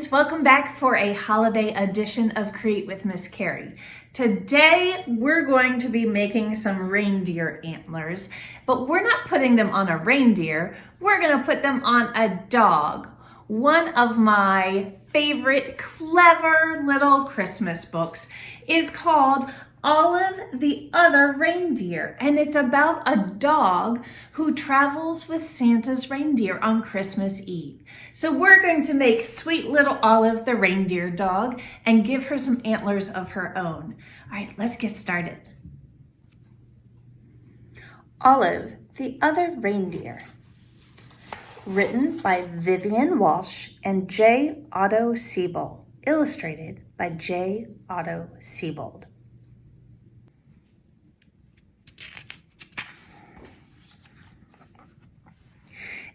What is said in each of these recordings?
friends, welcome back for a holiday edition of Create with Miss Carrie. Today we're going to be making some reindeer antlers, but we're not putting them on a reindeer, we're going to put them on a dog. One of my favorite clever little Christmas books is called Other Reindeer, and it's about a dog who travels with Santa's reindeer on Christmas Eve. So we're going to make sweet little Olive the reindeer dog and give her some antlers of her own. All right, let's get started. Olive the Other Reindeer, written by Vivian Walsh and j.otto Seibold, illustrated by j.otto Seibold.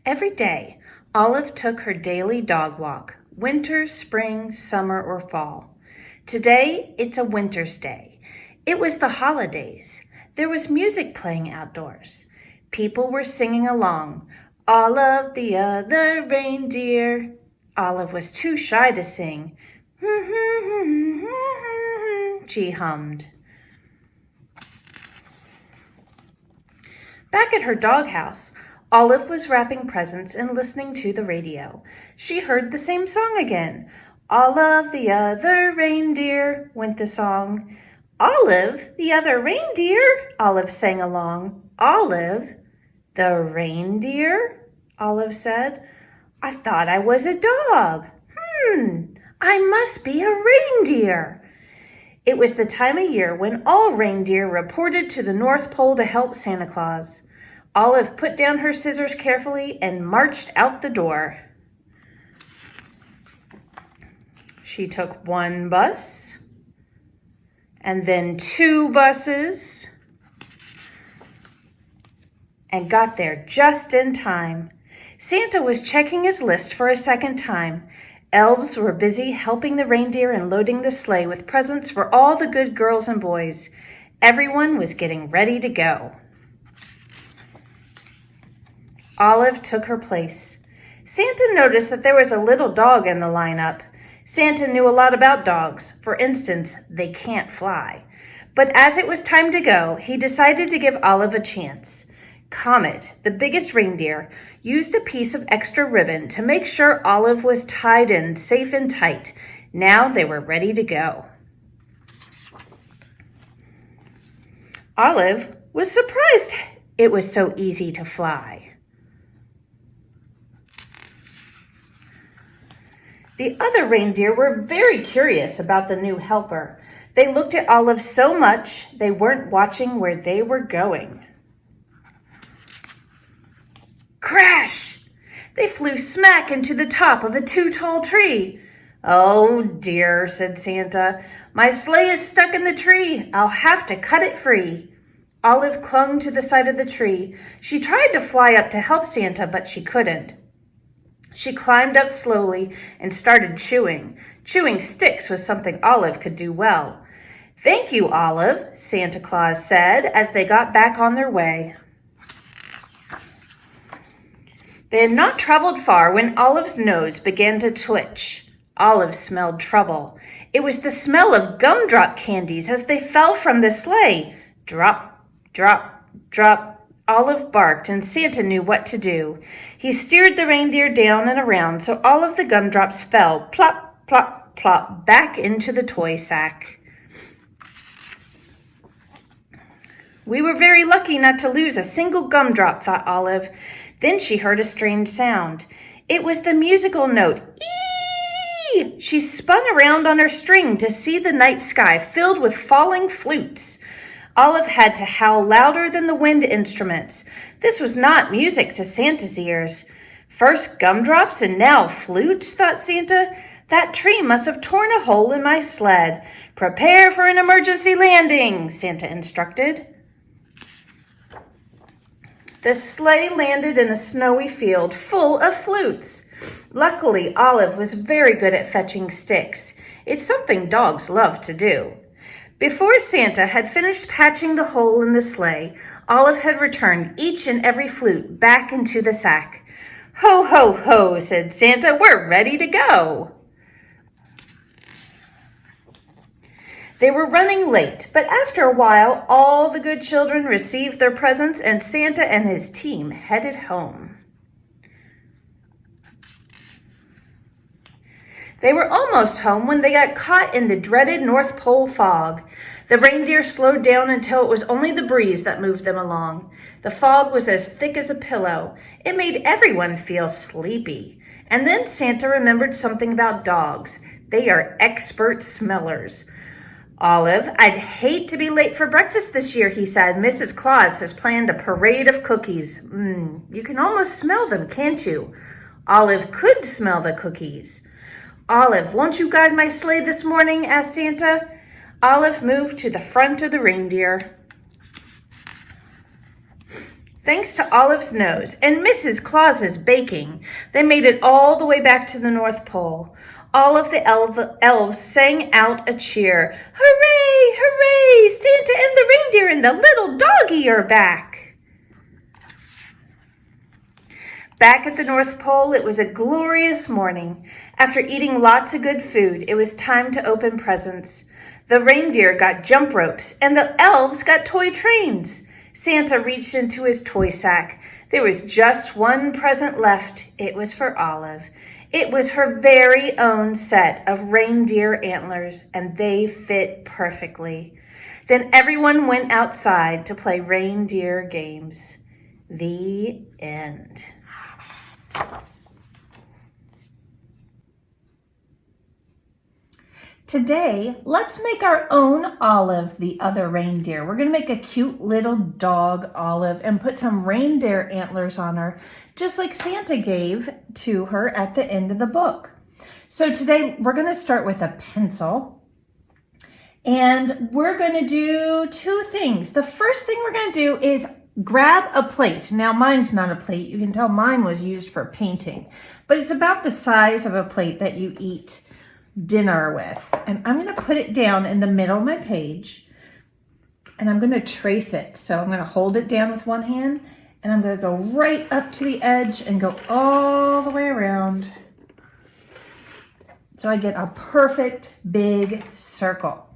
Every day, Olive took her daily dog walk, winter, spring, summer, or fall. Today, it's a winter's day. It was the holidays. There was music playing outdoors. People were singing along, Olive the Other Reindeer. Olive was too shy to sing. She hummed. Back at her doghouse, Olive was wrapping presents and listening to the radio. She heard the same song again. Olive the Other Reindeer, went the song. Olive the Other Reindeer, Olive sang along. Olive the reindeer, Olive said. I thought I was a dog. I must be a reindeer. It was the time of year when all reindeer reported to the North Pole to help Santa Claus. Olive put down her scissors carefully and marched out the door. She took one bus, and then two buses, and got there just in time. Santa was checking his list for a second time. Elves were busy helping the reindeer and loading the sleigh with presents for all the good girls and boys. Everyone was getting ready to go. Olive took her place. Santa noticed that there was a little dog in the lineup. Santa knew a lot about dogs. For instance, they can't fly. But as it was time to go, he decided to give Olive a chance. Comet, the biggest reindeer, used a piece of extra ribbon to make sure Olive was tied in safe and tight. Now they were ready to go. Olive was surprised it was so easy to fly. The other reindeer were very curious about the new helper. They looked at Olive so much they weren't watching where they were going. Crash! They flew smack into the top of a too-tall tree. Oh dear, said Santa. My sleigh is stuck in the tree. I'll have to cut it free. Olive clung to the side of the tree. She tried to fly up to help Santa, but she couldn't. She climbed up slowly and started chewing. Chewing sticks was something Olive could do well. Thank you, Olive, Santa Claus said as they got back on their way. They had not traveled far when Olive's nose began to twitch. Olive smelled trouble. It was the smell of gumdrop candies as they fell from the sleigh. Drop, drop, drop. Olive barked, and Santa knew what to do. He steered the reindeer down and around so all of the gumdrops fell, plop, plop, plop, back into the toy sack. We were very lucky not to lose a single gumdrop, thought Olive. Then she heard a strange sound. It was the musical note, ee! She spun around on her string to see the night sky filled with falling flutes. Olive had to howl louder than the wind instruments. This was not music to Santa's ears. First gumdrops and now flutes, thought Santa. That tree must have torn a hole in my sled. Prepare for an emergency landing, Santa instructed. The sleigh landed in a snowy field full of flutes. Luckily, Olive was very good at fetching sticks. It's something dogs love to do. Before Santa had finished patching the hole in the sleigh, Olive had returned each and every flute back into the sack. Ho, ho, ho, said Santa, we're ready to go. They were running late, but after a while, all the good children received their presents and Santa and his team headed home. They were almost home when they got caught in the dreaded North Pole fog. The reindeer slowed down until it was only the breeze that moved them along. The fog was as thick as a pillow. It made everyone feel sleepy. And then Santa remembered something about dogs. They are expert smellers. Olive, I'd hate to be late for breakfast this year, he said. Mrs. Claus has planned a parade of cookies. You can almost smell them, can't you? Olive could smell the cookies. Olive, won't you guide my sleigh this morning? Asked Santa. Olive moved to the front of the reindeer. Thanks to Olive's nose and Mrs. Claus's baking, they made it all the way back to the North Pole. All of the elves sang out a cheer. Hooray, hooray, Santa and the reindeer and the little doggy are back. Back at the North Pole, it was a glorious morning. After eating lots of good food, it was time to open presents. The reindeer got jump ropes and the elves got toy trains. Santa reached into his toy sack. There was just one present left. It was for Olive. It was her very own set of reindeer antlers, and they fit perfectly. Then everyone went outside to play reindeer games. The end. Today, let's make our own Olive, the other reindeer. We're going to make a cute little dog Olive and put some reindeer antlers on her, just like Santa gave to her at the end of the book. So today, we're going to start with a pencil. And we're going to do two things. The first thing we're going to do is grab a plate. Now, mine's not a plate. You can tell mine was used for painting. But it's about the size of a plate that you eat dinner with. And I'm going to put it down in the middle of my page and I'm going to trace it. So I'm going to hold it down with one hand and I'm going to go right up to the edge and go all the way around. So I get a perfect big circle.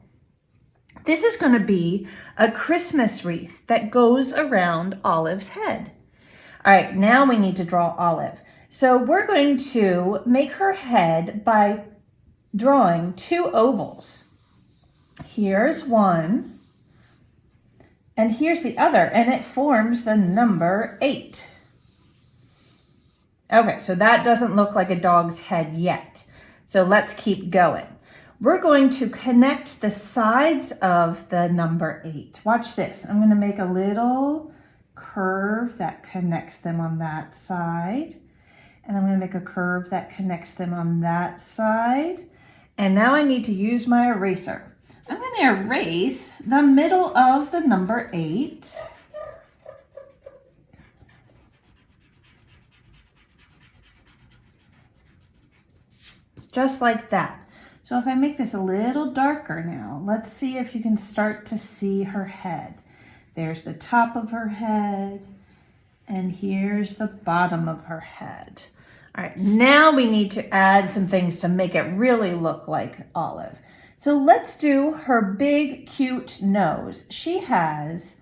This is going to be a Christmas wreath that goes around Olive's head. All right, now we need to draw Olive. So we're going to make her head by drawing two ovals. Here's one, and here's the other, and it forms the number 8. Okay, so that doesn't look like a dog's head yet. So let's keep going. We're going to connect the sides of the number 8. Watch this. I'm going to make a little curve that connects them on that side. And I'm going to make a curve that connects them on that side. And now I need to use my eraser. I'm going to erase the middle of the number 8. Just like that. So if I make this a little darker now, let's see if you can start to see her head. There's the top of her head, and here's the bottom of her head. All right, now we need to add some things to make it really look like Olive. So let's do her big, cute nose. She has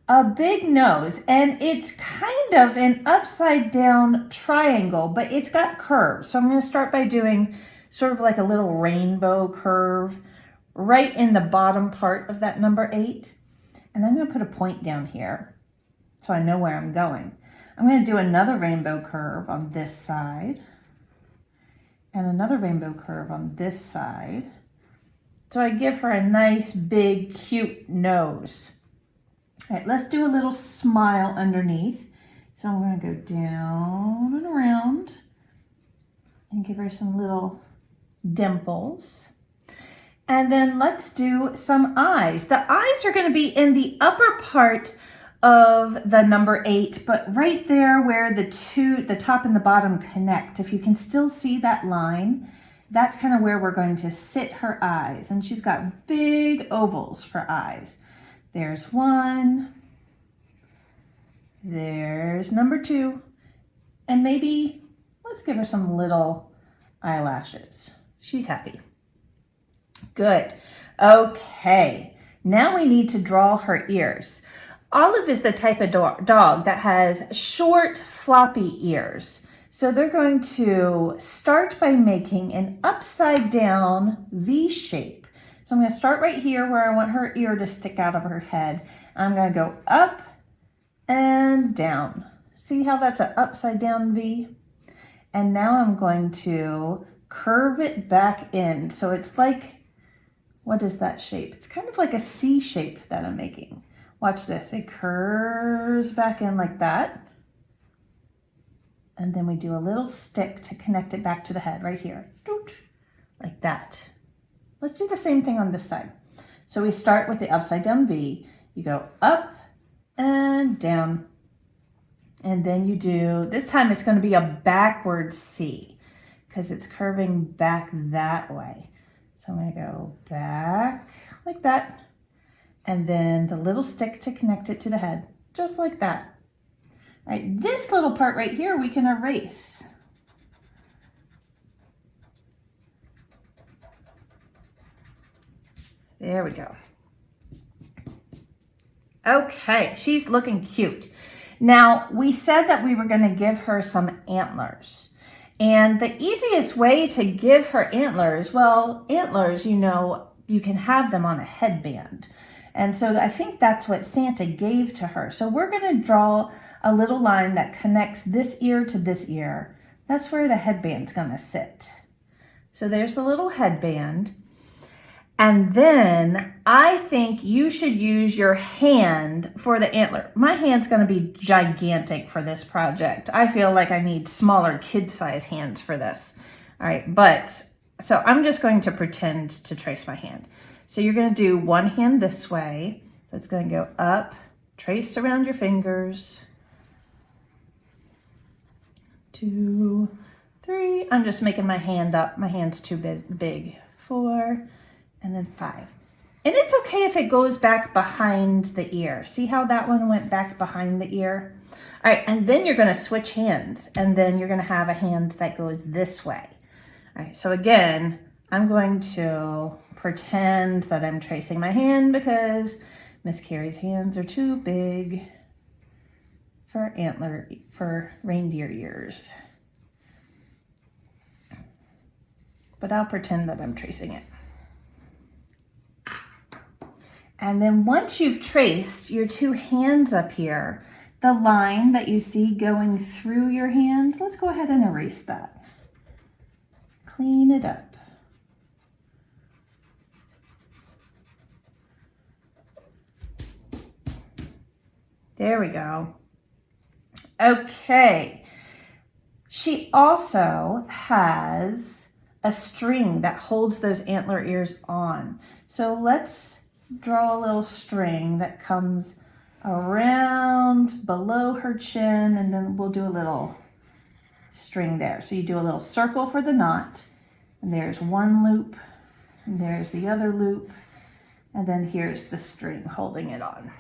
a big nose, and it's kind of an upside down triangle, but it's got curves. So I'm going to start by doing sort of like a little rainbow curve right in the bottom part of that number 8. And then I'm going to put a point down here so I know where I'm going. I'm going to do another rainbow curve on this side and another rainbow curve on this side. So I give her a nice, big, cute nose. All right, let's do a little smile underneath. So I'm going to go down and around and give her some little dimples. And then let's do some eyes. The eyes are going to be in the upper part of the number 8, but right there where the top and the bottom connect, if you can still see that line, that's kind of where we're going to sit her eyes. And she's got big ovals for eyes. There's one, there's number 2, and maybe let's give her some little eyelashes. She's happy. Good. Okay, now we need to draw her ears. Olive is the type of dog that has short, floppy ears. So they're going to start by making an upside down V shape. So I'm going to start right here where I want her ear to stick out of her head. I'm going to go up and down. See how that's an upside down V? And now I'm going to curve it back in. So it's like, what is that shape? It's kind of like a C shape that I'm making. Watch this, it curves back in like that. And then we do a little stick to connect it back to the head right here, like that. Let's do the same thing on this side. So we start with the upside down V. You go up and down. And then you do, this time it's going to be a backward C because it's curving back that way. So I'm going to go back like that. And then the little stick to connect it to the head, just like that. All right, this little part right here we can erase. There we go. Okay, she's looking cute. Now, we said that we were going to give her some antlers. And the easiest way to give her antlers, well, antlers, you know, you can have them on a headband. And so I think that's what Santa gave to her. So we're going to draw a little line that connects this ear to this ear. That's where the headband's going to sit. So there's the little headband. And then I think you should use your hand for the antler. My hand's going to be gigantic for this project. I feel like I need smaller kid-size hands for this. All right, but so I'm just going to pretend to trace my hand. So you're going to do one hand this way. So it's going to go up, trace around your fingers. 2, 3. I'm just making my hand up. My hand's too big. 4. And then 5. And it's okay if it goes back behind the ear. See how that one went back behind the ear? All right, and then you're going to switch hands, and then you're going to have a hand that goes this way. All right, so again, I'm going to pretend that I'm tracing my hand because Miss Carrie's hands are too big for reindeer ears. But I'll pretend that I'm tracing it. And then once you've traced your two hands up here, the line that you see going through your hand, let's go ahead and erase that. Clean it up. There we go. Okay. She also has a string that holds those antler ears on. So let's draw a little string that comes around below her chin, and then we'll do a little string there. So you do a little circle for the knot, and there's one loop, and there's the other loop, and then here's the string holding it on.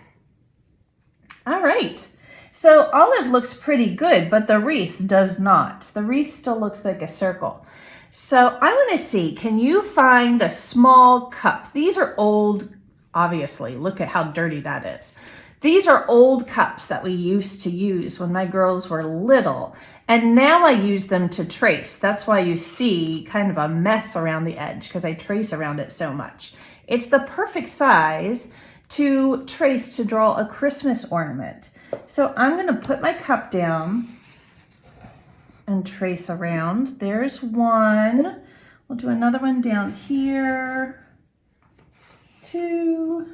All right, so Olive looks pretty good, but the wreath does not. The wreath still looks like a circle. So I want to see, can you find a small cup? These are old. Obviously, look at how dirty that is. These are old cups that we used to use when my girls were little, and now I use them to trace. That's why you see kind of a mess around the edge, because I trace around it so much. It's the perfect size to trace to draw a Christmas ornament. So I'm going to put my cup down and trace around. There's one. We'll do another one down here. 2,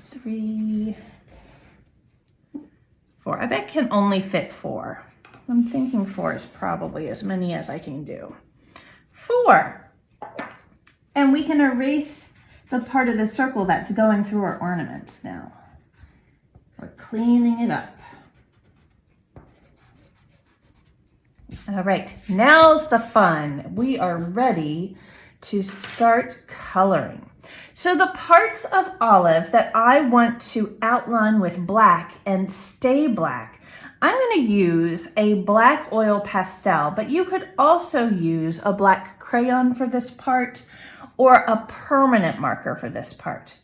3, 4. I bet it can only fit 4. I'm thinking 4 is probably as many as I can do. 4. And we can erase the part of the circle that's going through our ornaments now. We're cleaning it up. All right, now's the fun. We are ready to start coloring. So the parts of Olive that I want to outline with black and stay black, I'm going to use a black oil pastel, but you could also use a black crayon for this part, or a permanent marker for this part.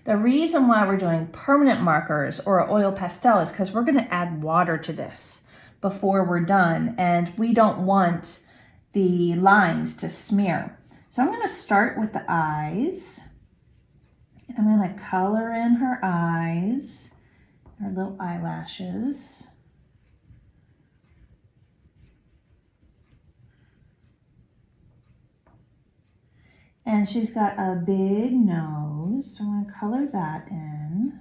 The reason why we're doing permanent markers or oil pastel is because we're going to add water to this before we're done, and we don't want the lines to smear. So I'm going to start with the eyes, and I'm going to color in her eyes, her little eyelashes. And she's got a big nose, so I'm going to color that in.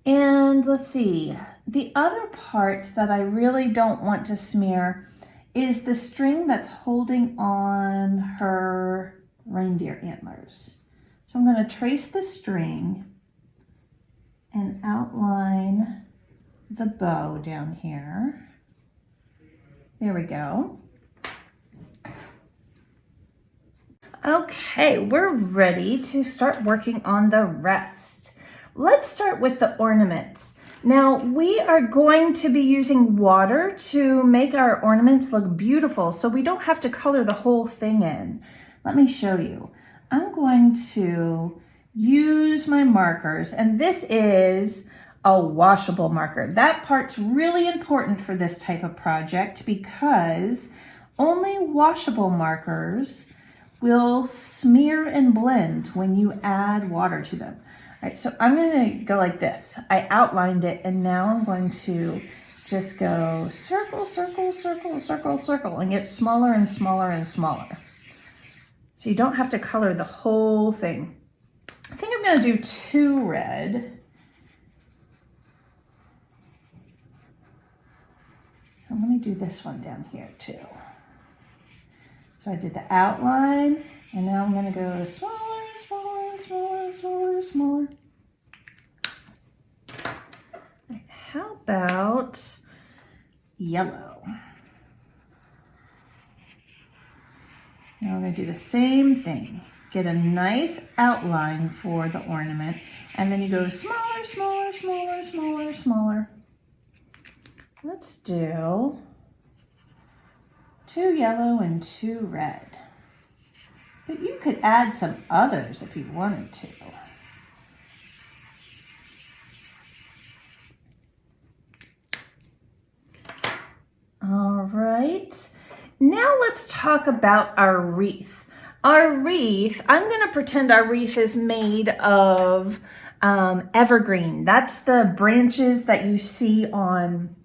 And let's see, the other part that I really don't want to smear is the string that's holding on her reindeer antlers. So I'm going to trace the string and outline the bow down here. There we go. Okay, we're ready to start working on the rest. Let's start with the ornaments. Now we are going to be using water to make our ornaments look beautiful, so we don't have to color the whole thing in. Let me show you. I'm going to use my markers, and this is a washable marker. That part's really important for this type of project because only washable markers will smear and blend when you add water to them. All right, so I'm going to go like this. I outlined it, and now I'm going to just go circle, circle, circle, circle, circle, and get smaller and smaller and smaller. So you don't have to color the whole thing. I think I'm going to do 2 red. So let me do this one down here too. So I did the outline, and now I'm going to go smaller, smaller, smaller, smaller, smaller. Right, how about yellow? Now we're going to do the same thing. Get a nice outline for the ornament, and then you go smaller, smaller, smaller, smaller, smaller. Let's do 2 yellow and 2 red. But you could add some others if you wanted to. All right. Now let's talk about our wreath. Our wreath, I'm going to pretend our wreath is made of evergreen. That's the branches that you see on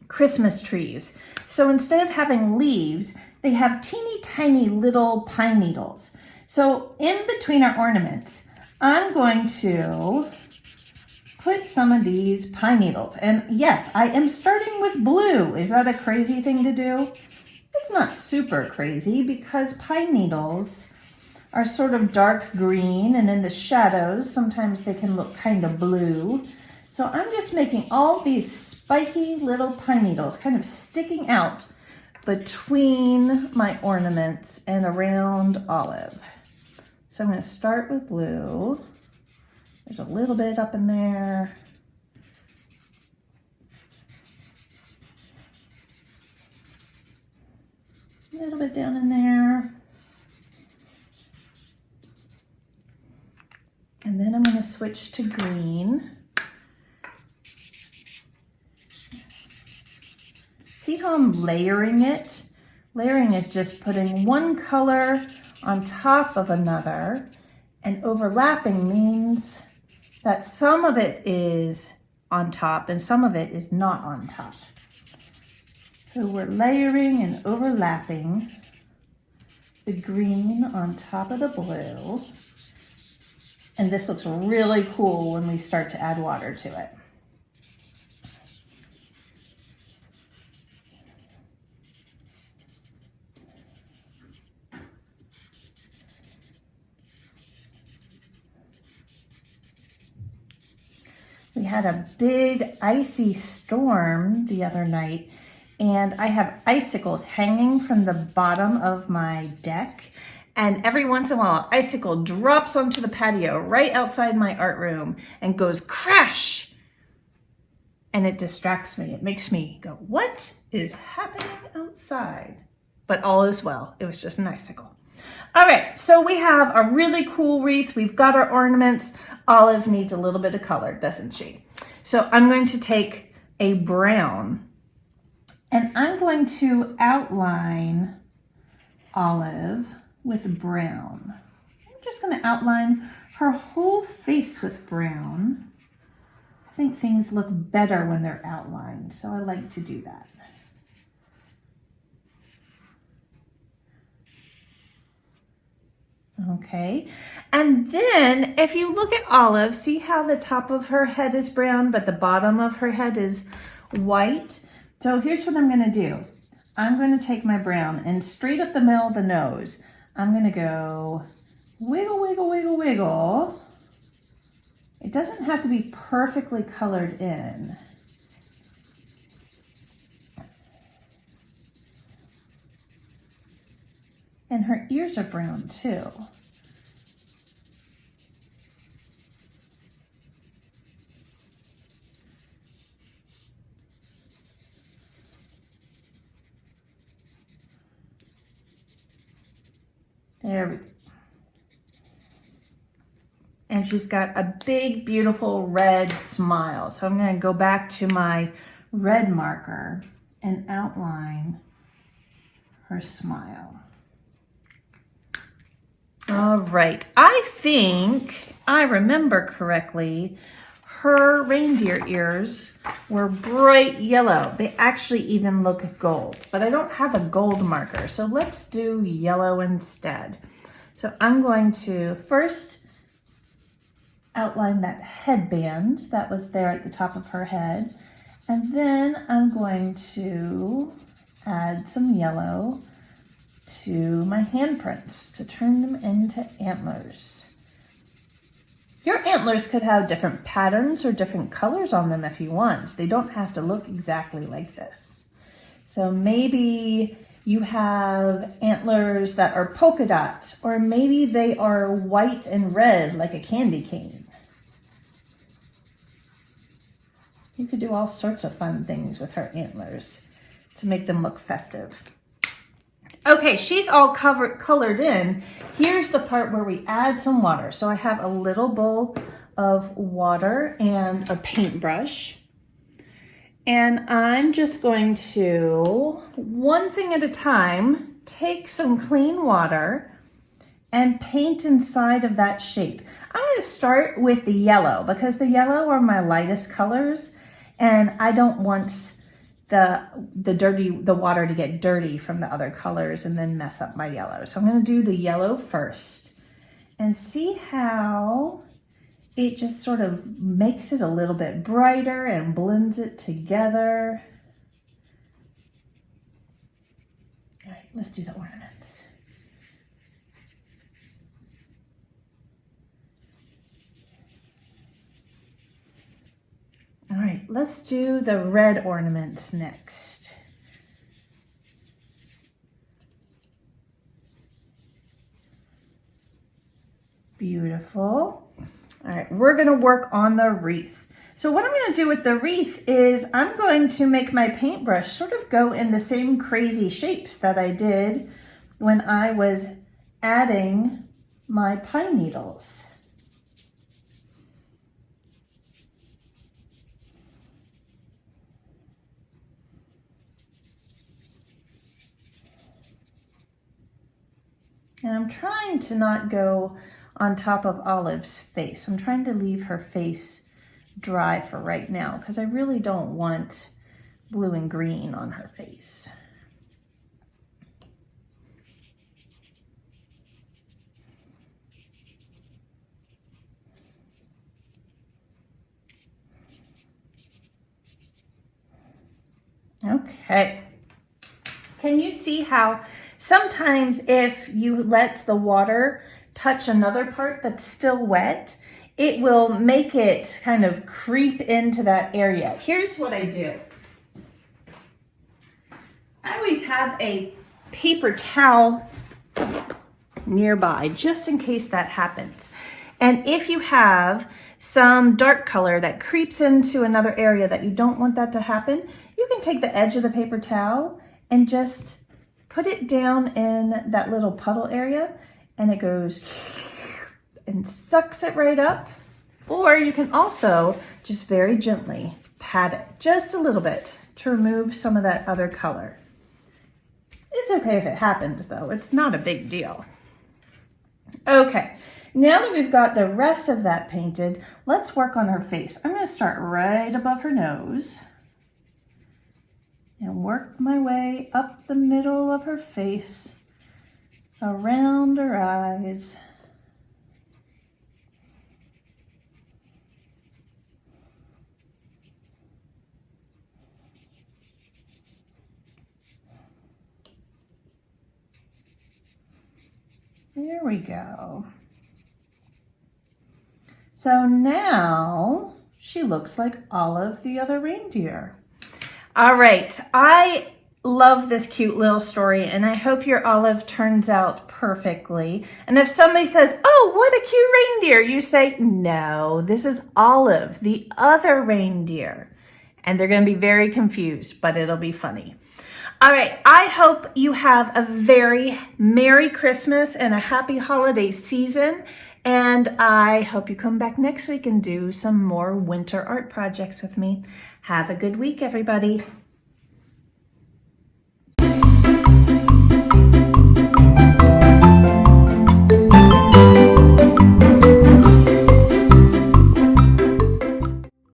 Christmas trees. So instead of having leaves, they have teeny tiny little pine needles. So in between our ornaments, I'm going to put some of these pine needles. And yes, I am starting with blue. Is that a crazy thing to do? It's not super crazy because pine needles are sort of dark green, and in the shadows, sometimes they can look kind of blue. So I'm just making all these spiky little pine needles kind of sticking out between my ornaments and around olive. So I'm going to start with blue. There's a little bit up in there. A little bit down in there. And then I'm going to switch to green. See how I'm layering it? Layering is just putting one color on top of another, and overlapping means that some of it is on top and some of it is not on top. So we're layering and overlapping the green on top of the blue. And this looks really cool when we start to add water to it. We had a big icy storm the other night, and I have icicles hanging from the bottom of my deck, And every once in a while, an icicle drops onto the patio right outside my art room and goes crash. And it distracts me. It makes me go, what is happening outside? But all is well. It was just an icicle. All right, so we have a really cool wreath. We've got our ornaments. Olive needs a little bit of color, doesn't she? So I'm going to take a brown and I'm going to outline Olive with brown. I'm just going to outline her whole face with brown. I think things look better when they're outlined, so I like to do that. Okay, and then if you look at Olive, see how the top of her head is brown, but the bottom of her head is white? So here's what I'm going to do. I'm going to take my brown and straight up the middle of the nose, I'm going to go wiggle, wiggle, wiggle, wiggle. It doesn't have to be perfectly colored in. And her ears are brown too. There we go. And she's got a big, beautiful red smile. So I'm going to go back to my red marker and outline her smile. All right, I think I remember correctly, her reindeer ears were bright yellow. They actually even look gold, but I don't have a gold marker, so let's do yellow instead. So I'm going to first outline that headband that was there at the top of her head, and then I'm going to add some yellow to my handprints to turn them into antlers. Your antlers could have different patterns or different colors on them if you want. They don't have to look exactly like this. So maybe you have antlers that are polka dots, or maybe they are white and red like a candy cane. You could do all sorts of fun things with her antlers to make them look festive. Okay, she's all colored in. Here's the part where we add some water. So I have a little bowl of water and a paintbrush. And I'm just going to, one thing at a time, take some clean water and paint inside of that shape. I'm going to start with the yellow because the yellow are my lightest colors and I don't want the water to get dirty from the other colors and then mess up my yellow. So I'm going to do the yellow first and see how it just sort of makes it a little bit brighter and blends it together. All right, let's do the ornaments. All right, let's do the red ornaments next. Beautiful. All right, we're gonna work on the wreath. So what I'm gonna do with the wreath is I'm going to make my paintbrush sort of go in the same crazy shapes that I did when I was adding my pine needles. And I'm trying to not go on top of Olive's face. I'm trying to leave her face dry for right now because I really don't want blue and green on her face. Okay. Can you see how sometimes if you let the water touch another part that's still wet, it will make it kind of creep into that area. Here's what I do. I always have a paper towel nearby, just in case that happens. And if you have some dark color that creeps into another area that you don't want that to happen, you can take the edge of the paper towel and just put it down in that little puddle area, and it goes and sucks it right up. Or you can also just very gently pat it just a little bit to remove some of that other color. It's okay if it happens though, it's not a big deal. Okay, now that we've got the rest of that painted, let's work on her face. I'm going to start right above her nose and work my way up the middle of her face, around her eyes. There we go. So now she looks like Olive the other reindeer. All right, I love this cute little story, and I hope your Olive turns out perfectly. And if somebody says, oh, what a cute reindeer, you say, no, this is Olive, the other reindeer. And they're going to be very confused, but it'll be funny. All right, I hope you have a very Merry Christmas and a happy holiday season. And I hope you come back next week and do some more winter art projects with me. Have a good week, everybody.